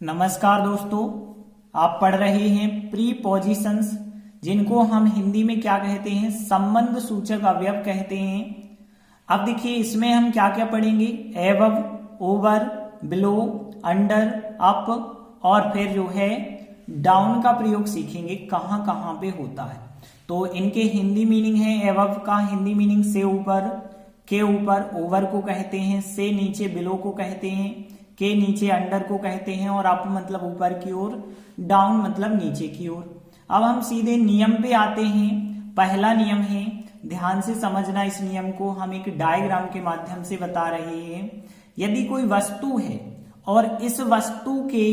नमस्कार दोस्तों, आप पढ़ रहे हैं प्रीपोजिशंस, जिनको हम हिंदी में क्या कहते हैं, संबंध सूचक अवयव कहते हैं। अब देखिए इसमें हम क्या क्या पढ़ेंगे, above, over, below, under, up और फिर जो है डाउन का प्रयोग सीखेंगे कहां कहां पे होता है। तो इनके हिंदी मीनिंग है, एबव का हिंदी मीनिंग से ऊपर, के ऊपर ओवर को कहते हैं, से नीचे बिलो को कहते हैं, के नीचे अंडर को कहते हैं और अप मतलब ऊपर की ओर, डाउन मतलब नीचे की ओर। अब हम सीधे नियम पे आते हैं। पहला नियम है, ध्यान से समझना इस नियम को, हम एक डायग्राम के माध्यम से बता रहे हैं। यदि कोई वस्तु है और इस वस्तु के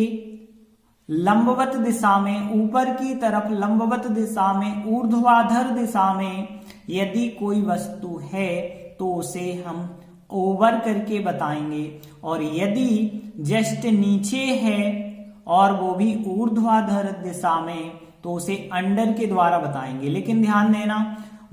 लंबवत दिशा में, ऊपर की तरफ लंबवत दिशा में, ऊर्ध्वाधर दिशा में यदि कोई वस्तु है तो उसे हम ओवर करके बताएंगे, और यदि जस्ट नीचे है और वो भी ऊर्ध्वाधर दिशा में तो उसे अंडर के द्वारा बताएंगे। लेकिन ध्यान देना,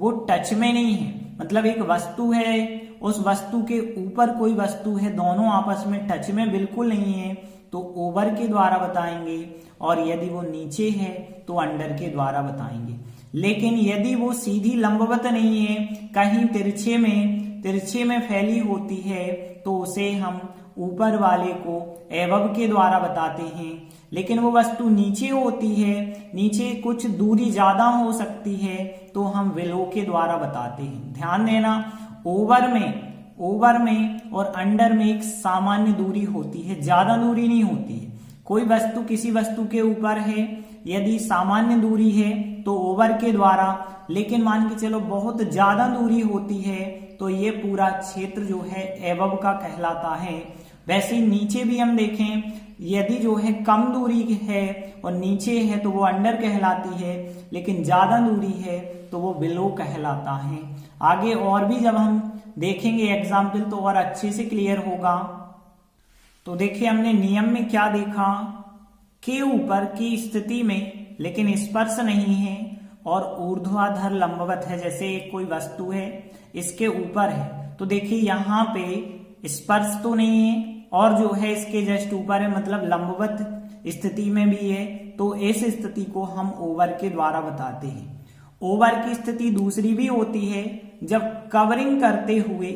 वो टच में नहीं है, मतलब एक वस्तु है, उस वस्तु के ऊपर कोई वस्तु है, दोनों आपस में टच में बिल्कुल नहीं है तो ओवर के द्वारा बताएंगे, और यदि वो नीचे है तो अंडर के द्वारा बताएंगे। लेकिन यदि वो सीधी लंबवत नहीं है, कहीं तिरछे में फैली होती है तो उसे हम ऊपर वाले को एबव के द्वारा बताते हैं। लेकिन वो वस्तु नीचे होती है, नीचे कुछ दूरी ज्यादा हो सकती है तो हम बिलो के द्वारा बताते हैं। ध्यान देना, ओवर में और अंडर में एक सामान्य दूरी होती है, ज्यादा दूरी नहीं होती है। कोई वस्तु किसी वस्तु के ऊपर है, यदि सामान्य दूरी है तो ओवर के द्वारा, लेकिन मान के चलो बहुत ज्यादा दूरी होती है तो ये पूरा क्षेत्र जो है एबव का कहलाता है। वैसे ही नीचे भी हम देखें, यदि जो है कम दूरी है और नीचे है तो वो अंडर कहलाती है, लेकिन ज्यादा दूरी है तो वो बिलो कहलाता है। आगे और भी जब हम देखेंगे एग्जाम्पल तो और अच्छे से क्लियर होगा। तो देखिए हमने नियम में क्या देखा, के ऊपर की स्थिति में लेकिन स्पर्श नहीं है और ऊर्ध्वाधर लंबवत है, जैसे कोई वस्तु है इसके ऊपर है तो देखिए यहाँ पे स्पर्श तो नहीं है और जो है इसके जस्ट ऊपर है, मतलब लंबवत स्थिति में भी है, तो इस स्थिति को हम ओवर के द्वारा बताते हैं। ओवर की स्थिति दूसरी भी होती है जब कवरिंग करते हुए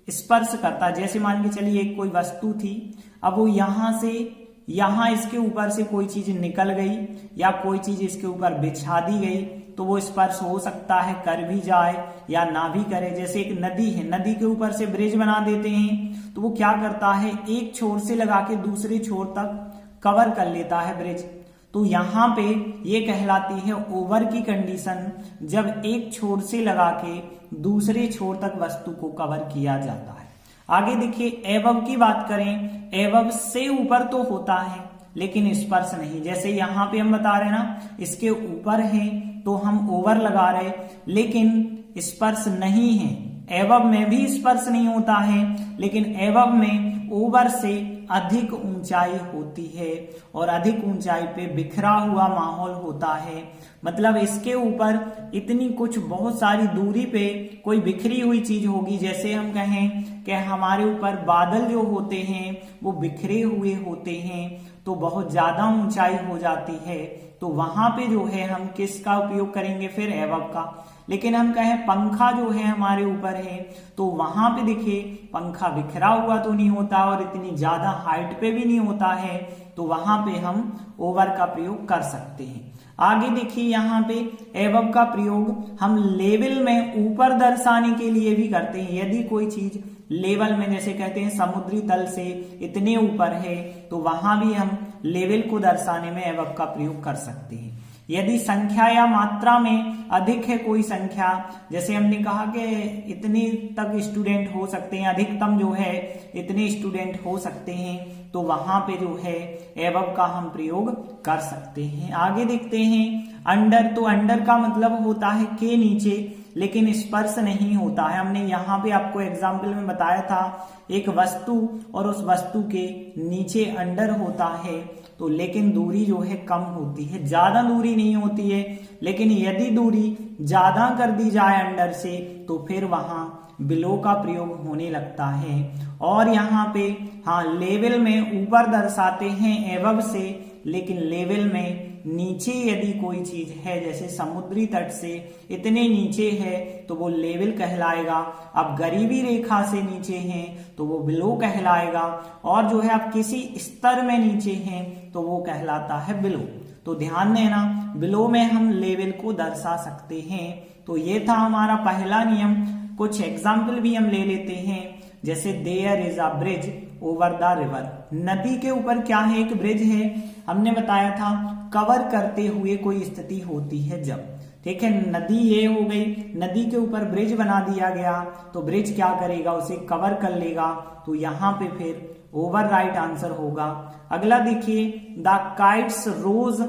स्पर्श करता, जैसे मान के चलिए कोई वस्तु थी, अब वो यहां से यहां इसके ऊपर से कोई चीज निकल गई या कोई चीज इसके ऊपर बिछा दी गई तो वो स्पर्श हो सकता है, कर भी जाए या ना भी करे। जैसे एक नदी है, नदी के ऊपर से ब्रिज बना देते हैं तो वो क्या करता है, एक छोर से लगा के दूसरे छोर तक कवर कर लेता है ब्रिज। तो यहाँ पे ये कहलाती है ओवर की कंडीशन, जब एक छोर से लगा के दूसरे छोर तक वस्तु को कवर किया जाता है। आगे देखिए एबव की बात करें, एबव से ऊपर तो होता है लेकिन स्पर्श नहीं। जैसे यहाँ पे हम बता रहे हैं ना, इसके ऊपर है तो हम ओवर लगा रहे, लेकिन स्पर्श नहीं है। एबव में भी स्पर्श नहीं होता है, लेकिन एबव में ओवर से अधिक ऊंचाई होती है और अधिक ऊंचाई पे बिखरा हुआ माहौल होता है। मतलब इसके ऊपर इतनी कुछ बहुत सारी दूरी पे कोई बिखरी हुई चीज होगी। जैसे हम कहें कि हमारे ऊपर बादल जो होते हैं वो बिखरे हुए होते हैं तो बहुत ज्यादा ऊंचाई हो जाती है, तो वहां पे जो है हम किसका उपयोग करेंगे, फिर एबव का। लेकिन हम कहें पंखा जो है हमारे ऊपर है तो वहां पे देखिए पंखा बिखरा हुआ तो नहीं होता और इतनी ज्यादा हाइट पे भी नहीं होता है, तो वहां पे हम ओवर का प्रयोग कर सकते हैं। आगे देखिए यहाँ पे एबव का प्रयोग हम लेवल में ऊपर दर्शाने के लिए भी करते हैं। यदि कोई चीज लेवल में, जैसे कहते हैं समुद्री तल से इतने ऊपर है तो वहां भी हम लेवल को दर्शाने में एबव का प्रयोग कर सकते हैं। यदि संख्या या मात्रा में अधिक है कोई संख्या, जैसे हमने कहा कि इतने तक स्टूडेंट हो सकते हैं, अधिकतम जो है इतने स्टूडेंट हो सकते हैं, तो वहां पे जो है एबव का हम प्रयोग कर सकते हैं। आगे देखते हैं अंडर, तो अंडर का मतलब होता है के नीचे, लेकिन स्पर्श नहीं होता है। हमने यहाँ पे आपको एग्जाम्पल में बताया था, एक वस्तु और उस वस्तु के नीचे अंडर होता है तो लेकिन दूरी जो है कम होती है, ज्यादा दूरी नहीं होती है। लेकिन यदि दूरी ज्यादा कर दी जाए अंडर से तो फिर वहां बिलो का प्रयोग होने लगता है। और यहाँ पे हाँ लेवल में ऊपर दर्शाते हैं एवब से, लेकिन लेवल में नीचे यदि कोई चीज है, जैसे समुद्री तट से इतने नीचे है तो वो लेवल कहलाएगा। अब गरीबी रेखा से नीचे हैं तो वो बिलो कहलाएगा। और जो है आप किसी स्तर में नीचे हैं तो वो कहलाता है बिलो। तो ध्यान देना, बिलो में हम लेवल को दर्शा सकते हैं। तो ये था हमारा पहला नियम। कुछ एग्जाम्पल भी हम ले लेते हैं, जैसे there is a bridge over the river. नदी के ऊपर क्या है, एक ब्रिज है। हमने बताया था कवर करते हुए कोई स्थिति होती है जब, ठीक है। नदी ये हो गई, नदी के ऊपर ब्रिज बना दिया गया तो ब्रिज क्या करेगा, उसे कवर कर लेगा। तो यहाँ पे फिर ओवर राइट आंसर होगा। अगला देखिए, the kites rose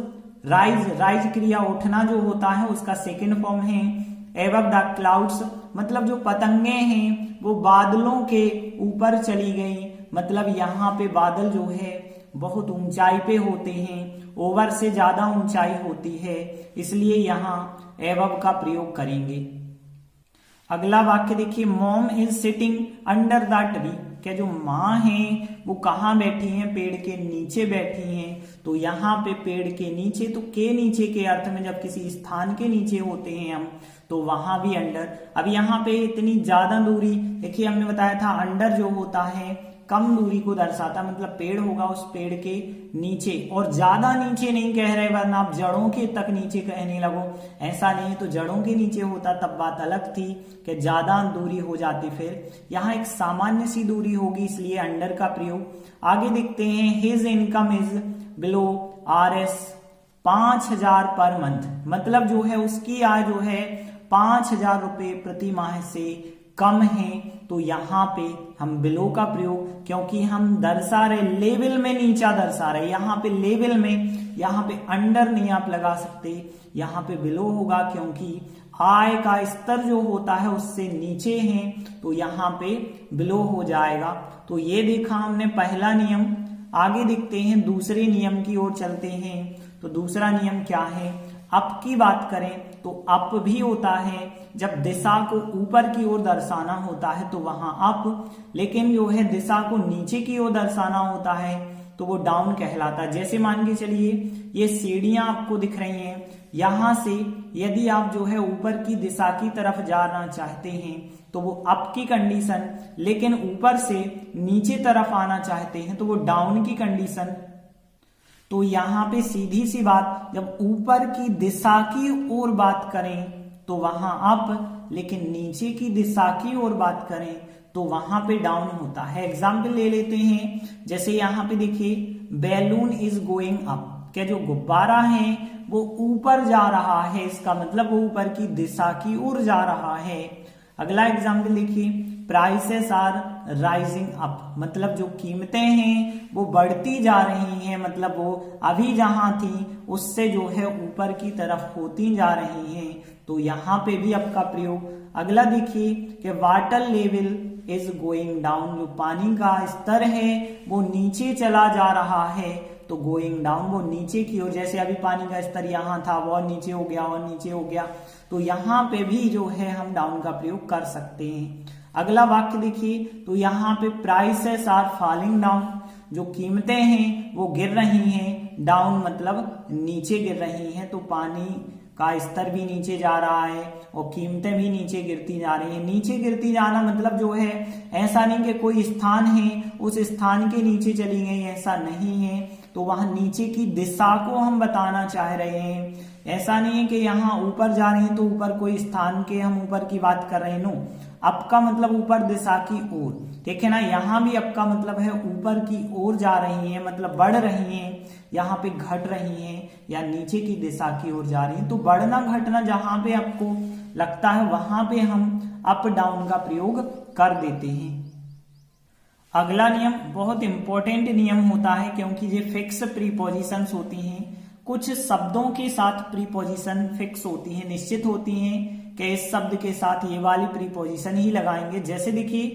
rise, rise क्रिया उठना जो होता है उसका सेकेंड फॉर्म है। एवब द क्लाउड्स मतलब जो पतंगे हैं वो बादलों के ऊपर चली गई, मतलब यहाँ पे बादल जो है बहुत ऊंचाई पे होते हैं, ओवर से ज्यादा ऊंचाई होती है, इसलिए यहाँ एवब का प्रयोग करेंगे। अगला वाक्य देखिए, mom is sitting under the tree. क्या जो माँ है वो कहाँ बैठी हैं, पेड़ के नीचे बैठी हैं। तो यहाँ पे पेड़ के नीचे, तो के नीचे के अर्थ में जब किसी स्थान के नीचे होते हैं हम तो वहां भी अंडर। अब यहाँ पे इतनी ज्यादा दूरी, देखिए हमने बताया था अंडर जो होता है कम दूरी को दर्शाता, मतलब पेड़ होगा उस पेड़ के नीचे, और ज्यादा नीचे नहीं कह रहे वरना आप जड़ों के तक नीचे कहने लगो, ऐसा नहीं। तो जड़ों के नीचे होता तब बात अलग थी कि ज्यादा दूरी हो जाती, फिर यहाँ एक सामान्य सी दूरी होगी, इसलिए अंडर का प्रयोग। आगे देखते हैं, his income is below RS 5000 per month, मतलब जो है उसकी आय जो है 5000 रुपए प्रति माह से कम है। तो यहाँ पे हम बिलो का प्रयोग, क्योंकि हम दर्शा रहे लेवल में नीचा दर्शा रहे, यहाँ पे लेवल में, यहाँ पे अंडर नहीं आप लगा सकते, यहाँ पे बिलो होगा क्योंकि आय का स्तर जो होता है उससे नीचे है, तो यहाँ पे बिलो हो जाएगा। तो ये देखा हमने पहला नियम। आगे देखते हैं दूसरे नियम की ओर चलते हैं। तो दूसरा नियम क्या है, अप की बात करें तो अप भी होता है जब दिशा को ऊपर की ओर दर्शाना होता है तो वहां अप, लेकिन जो है दिशा को नीचे की ओर दर्शाना होता है तो वो डाउन कहलाता है। जैसे मान के चलिए ये सीढ़ियां आपको दिख रही हैं, यहां से यदि आप जो है ऊपर की दिशा की तरफ जाना चाहते हैं तो वो अप की कंडीशन, लेकिन ऊपर से नीचे तरफ आना चाहते हैं तो वो डाउन की कंडीशन। तो यहाँ पे सीधी सी बात, जब ऊपर की दिशा की ओर बात करें तो वहां अप, लेकिन नीचे की दिशा की ओर बात करें तो वहां पे डाउन होता है। एग्जाम्पल ले लेते हैं, जैसे यहाँ पे देखिए, बैलून इज गोइंग अप, क्या जो गुब्बारा है वो ऊपर जा रहा है, इसका मतलब वो ऊपर की दिशा की ओर जा रहा है। अगला एग्जाम्पल देखिए, प्राइसेस आर राइजिंग अप, मतलब जो कीमतें हैं वो बढ़ती जा रही हैं, मतलब वो अभी जहां थी उससे जो है ऊपर की तरफ होती जा रही हैं। तो यहाँ पे भी अप का प्रयोग। अगला देखिए कि water level is going down, जो पानी का स्तर है वो नीचे चला जा रहा है, तो गोइंग डाउन वो नीचे की ओर, जैसे अभी पानी का स्तर यहाँ था वो नीचे हो गया और नीचे हो गया, तो यहाँ पे भी जो है हम डाउन का प्रयोग कर सकते हैं। अगला वाक्य देखिए, तो यहाँ पे प्राइसेस आर फॉलिंग डाउन, जो कीमतें हैं वो गिर रही हैं, डाउन मतलब नीचे गिर रही हैं, तो पानी का स्तर भी नीचे जा रहा है और कीमतें भी नीचे गिरती जा रही हैं। नीचे गिरती जाना मतलब जो है ऐसा नहीं कि कोई स्थान है उस स्थान के नीचे चली गई, ऐसा नहीं है। तो वहां नीचे की दिशा को हम बताना चाह रहे हैं, ऐसा नहीं है कि यहाँ ऊपर जा रहे हैं तो ऊपर कोई स्थान के हम ऊपर की बात कर रहे हैं। नो, अप का मतलब ऊपर दिशा की ओर, देखे ना, यहाँ भी अप का मतलब है ऊपर की ओर जा रही है, मतलब बढ़ रही है, यहाँ पे घट रही है या नीचे की दिशा की ओर जा रही है। तो बढ़ना घटना जहां पे आपको लगता है वहां पे हम अप डाउन का प्रयोग कर देते हैं। अगला नियम बहुत इंपॉर्टेंट नियम होता है, क्योंकि ये फिक्स प्रीपोजिशंस होती हैं। कुछ शब्दों के साथ प्रीपोजिशन फिक्स होती हैं, निश्चित होती हैं कि इस शब्द के साथ ये वाली प्रीपोजिशन ही लगाएंगे। जैसे देखिए,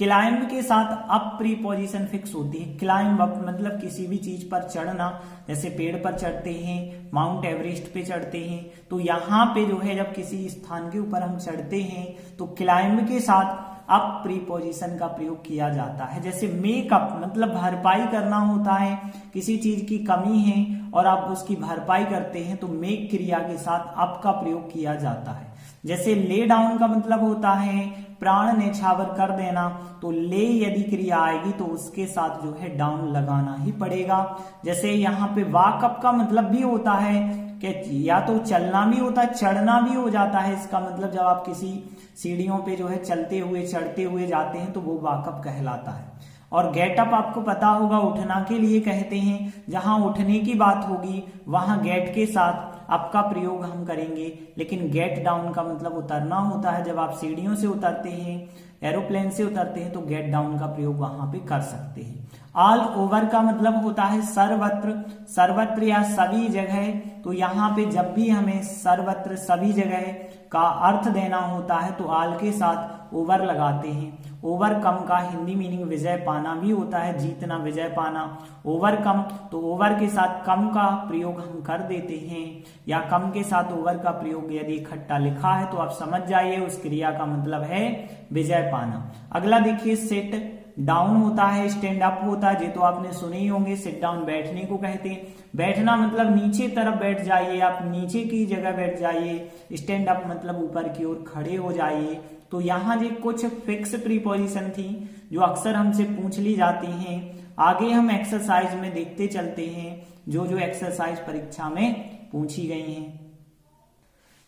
क्लाइंब के साथ अप प्रीपोजिशन फिक्स होती है। क्लाइंब अप मतलब किसी भी चीज पर चढ़ना, जैसे पेड़ पर चढ़ते हैं, माउंट एवरेस्ट पे चढ़ते हैं, तो यहाँ पे जो है जब किसी स्थान के ऊपर हम चढ़ते हैं तो क्लाइंब के साथ अप प्रीपोजिशन का प्रयोग किया जाता है। जैसे मेकअप मतलब भरपाई करना होता है, किसी चीज की कमी है और आप उसकी भरपाई करते हैं तो मेक क्रिया के साथ अप का प्रयोग किया जाता है। जैसे ले डाउन का मतलब होता है प्राण न्यौछावर कर देना, तो ले यदि क्रिया आएगी तो उसके साथ जो है डाउन लगाना ही पड़ेगा। जैसे यहाँ पे वॉक अप का मतलब भी होता है कि या तो चलना भी होता है, चढ़ना भी हो जाता है। इसका मतलब जब आप किसी सीढ़ियों पे जो है चलते हुए चढ़ते हुए जाते हैं तो वो वॉकअप कहलाता है। और गेट अप आपको पता होगा उठना के लिए कहते हैं, जहां उठने की बात होगी वहां गेट के साथ अप का प्रयोग हम करेंगे। लेकिन गेट डाउन का मतलब उतरना होता है, जब आप सीढ़ियों से उतरते हैं, एरोप्लेन से उतरते हैं तो गेट डाउन का प्रयोग वहां पे कर सकते हैं। ऑल ओवर का मतलब होता है सर्वत्र, सर्वत्र या सभी जगह। तो यहाँ पे जब भी हमें सर्वत्र सभी जगह का अर्थ देना होता है तो ऑल के साथ ओवर लगाते हैं। ओवरकम का हिंदी मीनिंग विजय पाना भी होता है, जीतना, विजय पाना। ओवरकम तो ओवर के साथ कम का प्रयोग हम कर देते हैं, या कम के साथ ओवर का प्रयोग यदि इकट्ठा लिखा है तो आप समझ जाइए उस क्रिया का मतलब है विजय पाना। अगला देखिए सिट डाउन होता है, स्टैंड अप होता है, ये तो आपने सुने ही होंगे। सिट डाउन बैठने को कहते हैं। बैठना मतलब नीचे तरफ बैठ जाइए, आप नीचे की जगह बैठ जाइए। स्टैंड अप मतलब ऊपर की ओर खड़े हो जाइए। तो यहाँ जो कुछ फिक्स प्रीपोजिशन थी जो अक्सर हमसे पूछ ली जाती हैं। आगे हम एक्सरसाइज में देखते चलते हैं जो जो एक्सरसाइज परीक्षा में पूछी गई हैं।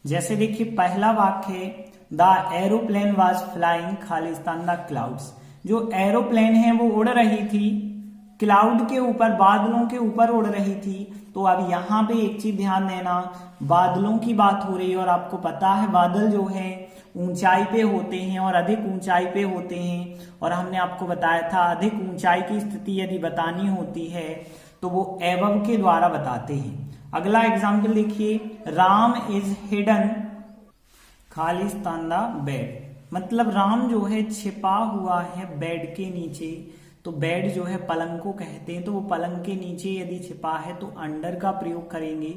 जैसे देखिए पहला वाक्य, the aeroplane was flying Khalistan the clouds. जो एरोप्लेन है वो उड़ रही थी क्लाउड के ऊपर, बादलों के ऊपर उड़ रही थी। तो अब यहाँ पे एक चीज ध्यान देना, बादलों की बात हो रही है और आपको पता है बादल जो है ऊंचाई पे होते हैं और अधिक ऊंचाई पे होते हैं। और हमने आपको बताया था अधिक ऊंचाई की स्थिति यदि बतानी होती है तो वो एवब के द्वारा बताते हैं। अगला एग्जाम्पल देखिए, Ram is hidden Khalistan the bed. मतलब राम जो है छिपा हुआ है बेड के नीचे। तो बेड जो है पलंग को कहते हैं, तो वो पलंग के नीचे यदि छिपा है तो अंडर का प्रयोग करेंगे,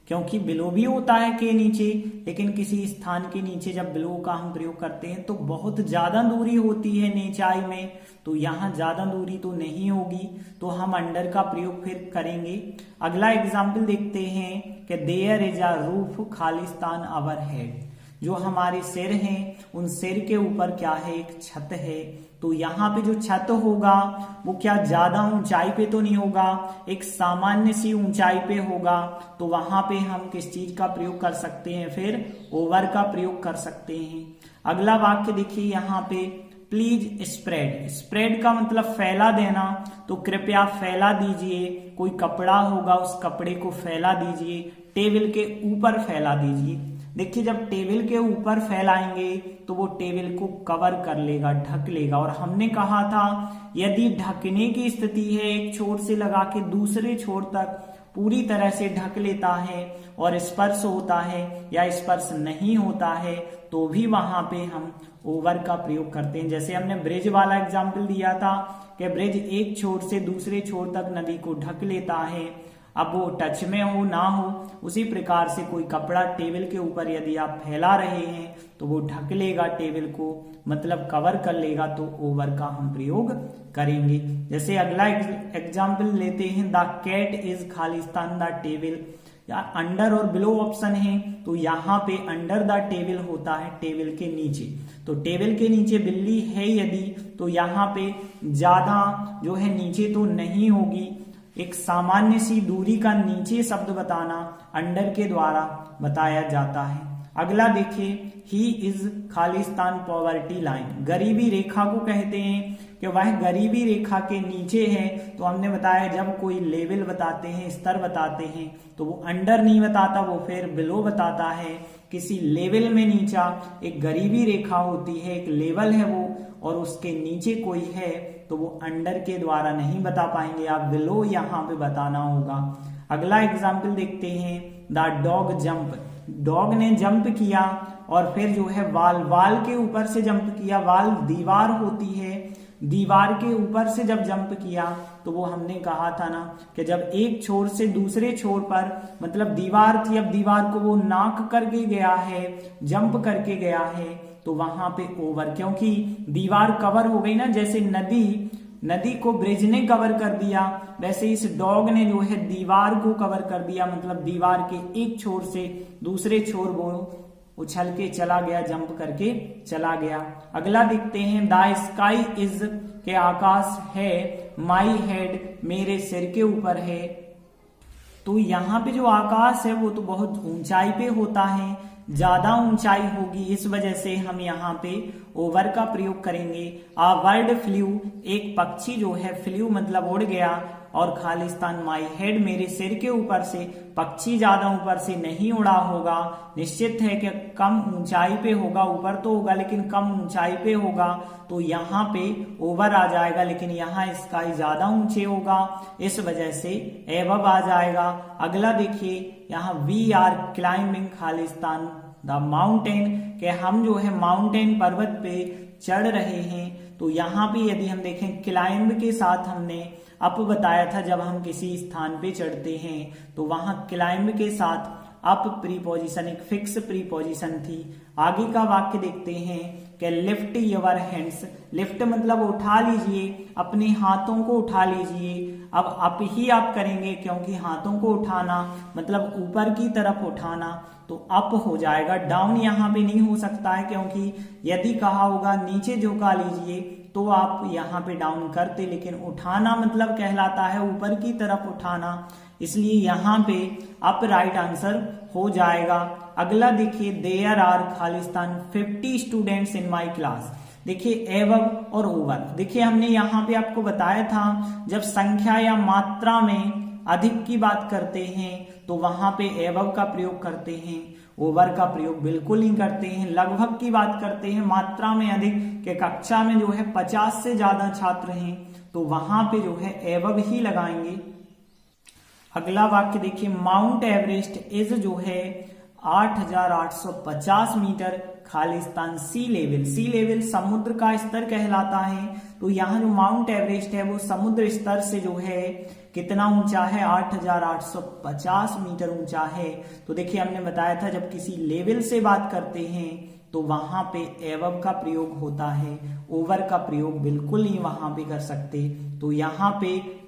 क्योंकि बिलो भी होता है के नीचे। लेकिन किसी स्थान के नीचे जब बिलो का हम प्रयोग करते हैं तो बहुत ज्यादा दूरी होती है नीचाई में, तो यहाँ ज्यादा दूरी तो नहीं होगी, तो हम अंडर का प्रयोग फिर करेंगे। अगला एग्जाम्पल देखते हैं कि देयर इज अ रूफ खालिस्तान अवर हेड। जो हमारे सिर हैं उन सिर के ऊपर क्या है, एक छत है। तो यहाँ पे जो छत होगा वो क्या ज्यादा ऊंचाई पे तो नहीं होगा, एक सामान्य सी ऊंचाई पे होगा। तो वहां पे हम किस चीज का प्रयोग कर सकते हैं, फिर ओवर का प्रयोग कर सकते हैं। अगला वाक्य देखिए यहाँ पे, प्लीज स्प्रेड। स्प्रेड का मतलब फैला देना, तो कृपया फैला दीजिए। कोई कपड़ा होगा उस कपड़े को फैला दीजिए, टेबल के ऊपर फैला दीजिए। देखिए जब टेबल के ऊपर फैलाएंगे तो वो टेबल को कवर कर लेगा, ढक लेगा। और हमने कहा था यदि ढकने की स्थिति है, एक छोर से लगा के दूसरे छोर तक पूरी तरह से ढक लेता है और स्पर्श होता है या स्पर्श नहीं होता है तो भी वहां पे हम ओवर का प्रयोग करते हैं। जैसे हमने ब्रिज वाला एग्जाम्पल दिया था कि ब्रिज एक छोर से दूसरे छोर तक नदी को ढक लेता है, अब वो टच में हो ना हो। उसी प्रकार से कोई कपड़ा टेबल के ऊपर यदि आप फैला रहे हैं तो वो ढक लेगा टेबल को, मतलब कवर कर लेगा, तो ओवर का हम प्रयोग करेंगे। जैसे अगला एग्जाम्पल लेते हैं, द कैट इज खालिस्तान द टेबल। या अंडर और बिलो ऑप्शन है, तो यहाँ पे अंडर द टेबल होता है टेबल के नीचे। तो टेबल के नीचे बिल्ली है यदि, तो यहाँ पे ज्यादा जो है नीचे तो नहीं होगी, एक सामान्य सी दूरी का नीचे शब्द बताना अंडर के द्वारा बताया जाता है। अगला देखिए, he is Khalistan poverty line. गरीबी रेखा को कहते हैं कि वह गरीबी रेखा के नीचे है। तो हमने बताया जब कोई लेवल बताते हैं, स्तर बताते हैं, तो वो अंडर नहीं बताता, वो फिर बिलो बताता है। किसी लेवल में नीचा एक गरीबी रेखा होती है, एक लेवल है वो, और उसके नीचे कोई है तो वो अंडर के द्वारा नहीं बता पाएंगे, आप बिलो यहाँ पे बताना होगा। अगला एग्जाम्पल देखते हैं, द डॉग जंप। डॉग ने जंप किया और फिर जो है वाल के ऊपर से जंप किया। वाल दीवार होती है दीवार के ऊपर से जब जंप किया तो वो हमने कहा था ना कि जब एक छोर से दूसरे छोर पर, मतलब दीवार थी, अब दीवार को वो नॉक करके गया है, जंप करके गया है, तो वहां पे ओवर, क्योंकि दीवार कवर हो गई ना, जैसे नदी को ब्रिज ने कवर कर दिया, वैसे इस डॉग ने जो है दीवार को कवर कर दिया, मतलब दीवार के एक छोर से दूसरे छोर वो उछल के चला गया, जंप करके चला गया। अगला देखते हैं, द स्काई इज, के आकाश है, माई हेड, मेरे सिर के ऊपर है। तो यहाँ पे जो आकाश है वो तो बहुत ऊंचाई पे होता है, ज्यादा ऊंचाई होगी, इस वजह से हम यहाँ पे ओवर का प्रयोग करेंगे। आ बर्ड फ्लू, एक पक्षी जो है, फ्लू मतलब उड़ गया, और खालिस्तान माई हेड, मेरे सिर के ऊपर से, पक्षी ज्यादा ऊपर से नहीं उड़ा होगा, निश्चित है कि कम ऊंचाई पे होगा, ऊपर तो होगा लेकिन कम ऊंचाई पे होगा, तो यहाँ पे ओवर आ जाएगा, लेकिन यहाँ स्काई ज्यादा ऊंचे होगा, इस वजह से एबव आ जाएगा। अगला देखिए, यहाँ वी आर क्लाइंबिंग खालिस्तान द माउंटेन, के हम जो है माउंटेन, पर्वत पे चढ़ रहे हैं। तो यहाँ पे यदि हम देखें, क्लाइंब के साथ हमने अप बताया था, जब हम किसी स्थान पे चढ़ते हैं तो वहां क्लाइंब के साथ अप प्रीपोजिशन, एक फिक्स प्रीपोजिशन थी। आगे का वाक्य देखते हैं कि लिफ्ट योर हैंड्स, लिफ्ट मतलब उठा लीजिए, अपने हाथों को उठा लीजिए। अब अप ही आप करेंगे, क्योंकि हाथों को उठाना मतलब ऊपर की तरफ उठाना, तो अप हो जाएगा, डाउन यहाँ पे नहीं हो सकता है, क्योंकि यदि कहा होगा नीचे झुका लीजिए तो आप यहाँ पे डाउन करते, लेकिन उठाना मतलब कहलाता है ऊपर की तरफ उठाना, इसलिए यहाँ पे अप राइट आंसर हो जाएगा। अगला देखिए, देयर आर खालिस्तान 50 स्टूडेंट्स इन माई क्लास। देखिए एवब और ओवर, देखिए हमने यहाँ पे आपको बताया था, जब संख्या या मात्रा में अधिक की बात करते हैं तो वहां पे एवब का प्रयोग करते हैं, ओवर का प्रयोग बिल्कुल नहीं करते हैं। लगभग की बात करते हैं, मात्रा में अधिक, के कक्षा में जो है 50 से ज्यादा छात्र हैं, तो वहां पे जो है एवब ही लगाएंगे। अगला वाक्य देखिए, माउंट एवरेस्ट इज जो है 8,850 मीटर, खालिस्तान सी लेवल, सी लेवल समुद्र का स्तर कहलाता है, तो यहाँ जो माउंट एवरेस्ट है वो समुद्र स्तर से जो है कितना ऊंचा है, 8,850 मीटर ऊंचा है। तो देखिए हमने बताया था, जब किसी लेवल से बात करते हैं तो वहां पे एवब का प्रयोग होता है, ओवर का प्रयोग बिल्कुल नहीं वहां पे कर सकते, तो यहाँ पे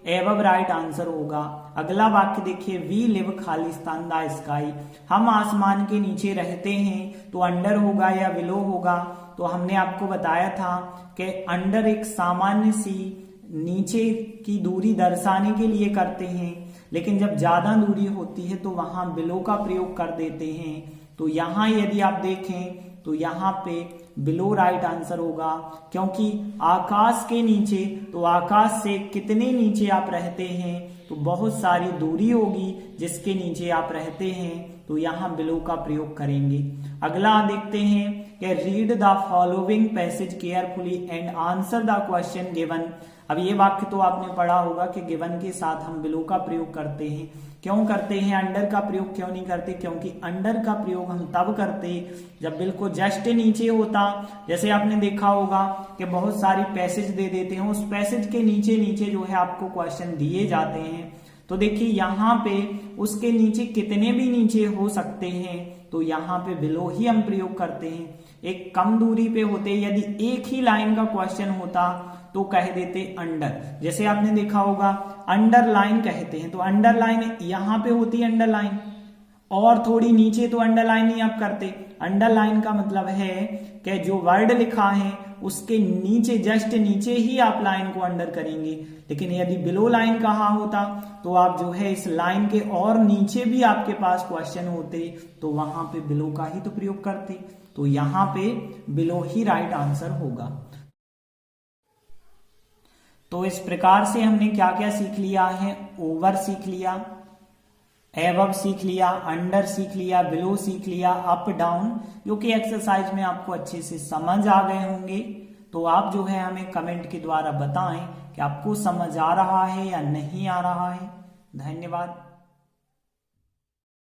एवब राइट आंसर होगा। अगला वाक्य देखिए, वी लिव खालिस्तान द स्काई, हम आसमान के नीचे रहते हैं, तो अंडर होगा या विलो होगा। तो हमने आपको बताया था कि अंडर एक सामान्य सी नीचे की दूरी दर्शाने के लिए करते हैं, लेकिन जब ज्यादा दूरी होती है तो वहां बिलो का प्रयोग कर देते हैं। तो यहाँ यदि आप देखें तो यहाँ पे बिलो राइट आंसर होगा, क्योंकि आकाश के नीचे, तो आकाश से कितने नीचे आप रहते हैं, तो बहुत सारी दूरी होगी जिसके नीचे आप रहते हैं, तो यहाँ बिलो का प्रयोग करेंगे। अगला देखते हैं कि read the following passage carefully and answer the question given. अब ये वाक्य तो आपने पढ़ा होगा कि गिवन के साथ हम बिलो का प्रयोग करते हैं। क्यों करते हैं, अंडर का प्रयोग क्यों नहीं करते, क्योंकि अंडर का प्रयोग हम तब करते जब बिल्कुल जस्ट नीचे होता। जैसे आपने देखा होगा कि बहुत सारी पैसेज दे देते हैं, उस पैसेज के नीचे नीचे जो है आपको क्वेश्चन दिए जाते हैं, तो देखिए यहाँ पे उसके नीचे कितने भी नीचे हो सकते हैं, तो यहाँ पे बिलो ही हम प्रयोग करते हैं। एक कम दूरी पे होते, यदि एक ही लाइन का क्वेश्चन होता तो कह देते अंडर, जैसे आपने देखा होगा अंडरलाइन कहते हैं, तो अंडरलाइन यहाँ पे होती है अंडरलाइन, और थोड़ी नीचे तो अंडरलाइन नहीं आप करते। अंडरलाइन का मतलब है कि जो वर्ड लिखा है उसके नीचे, जस्ट नीचे ही आप लाइन को अंडर करेंगे, लेकिन यदि बिलो लाइन कहा होता तो आप जो है इस लाइन के और नीचे भी आपके पास क्वेश्चन होते तो वहां पे बिलो का ही तो प्रयोग करते, तो यहाँ पे बिलो ही राइट आंसर होगा। तो इस प्रकार से हमने क्या क्या सीख लिया है, ओवर सीख लिया, एबव सीख लिया, अंडर सीख लिया, बिलो सीख लिया, अप डाउन, जो कि एक्सरसाइज में आपको अच्छे से समझ आ गए होंगे। तो आप जो है हमें कमेंट के द्वारा बताएं कि आपको समझ आ रहा है या नहीं आ रहा है। धन्यवाद।